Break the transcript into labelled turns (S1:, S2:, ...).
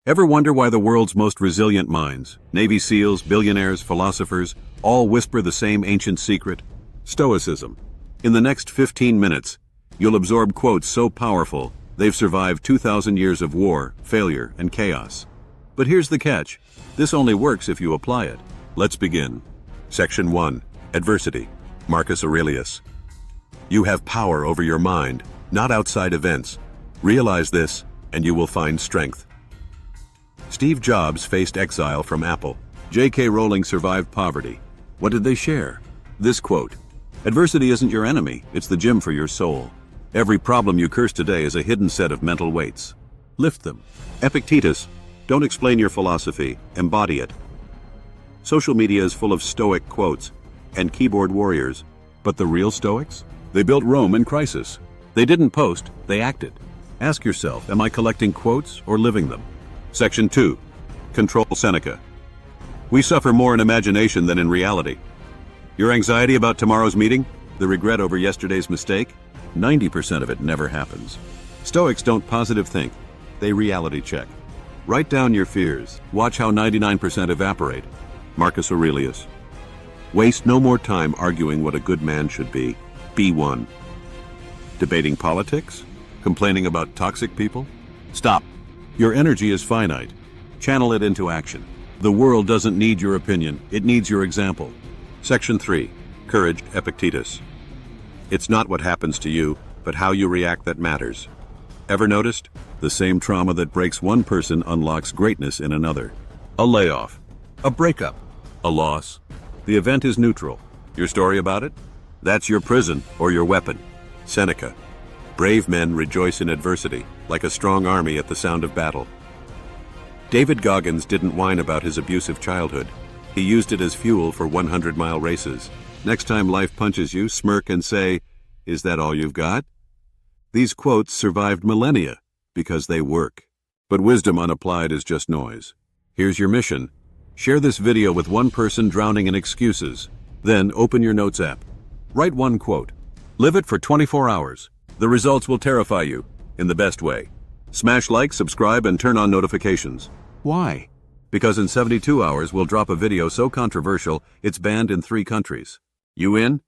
S1: Ever wonder why the world's most resilient minds, Navy SEALs, billionaires, philosophers, all whisper the same ancient secret? Stoicism. In the next 15 minutes, you'll absorb quotes so powerful, they've survived 2,000 years of war, failure, and chaos. But here's the catch. This only works if you apply it. Let's begin. Section 1. Adversity. Marcus Aurelius. You have power over your mind, not outside events. Realize this, and you will find strength. Steve Jobs faced exile from Apple. J.K. Rowling survived poverty. What did they share? This quote: "Adversity isn't your enemy, it's the gym for your soul. Every problem you curse today is a hidden set of mental weights. Lift them." Epictetus: "Don't explain your philosophy, embody it." Social media is full of Stoic quotes and keyboard warriors. But the real Stoics? They built Rome in crisis. They didn't post, they acted. Ask yourself, am I collecting quotes or living them? Section 2. Control Seneca. We suffer more in imagination than in reality. Your anxiety about tomorrow's meeting? The regret over yesterday's mistake? 90% of it never happens. Stoics don't positive think, they reality check. Write down your fears. Watch how 99% evaporate. Marcus Aurelius. Waste no more time arguing what a good man should be. Be one. Debating politics? Complaining about toxic people? Stop. Your energy is finite. Channel it into action. The world doesn't need your opinion, it needs your example. Section 3. Courage, Epictetus. It's not what happens to you, but how you react that matters. Ever noticed? The same trauma that breaks one person unlocks greatness in another. A layoff. A breakup. A loss. The event is neutral. Your story about it? That's your prison or your weapon. Seneca. Brave men rejoice in adversity, like a strong army at the sound of battle. David Goggins didn't whine about his abusive childhood. He used it as fuel for 100-mile races. Next time life punches you, smirk and say, "Is that all you've got?" These quotes survived millennia because they work. But wisdom unapplied is just noise. Here's your mission. Share this video with one person drowning in excuses. Then open your notes app. Write one quote. Live it for 24 hours. The results will terrify you, in the best way. Smash like, subscribe, and turn on notifications. Why? Because in 72 hours we'll drop a video so controversial it's banned in 3 countries. You in?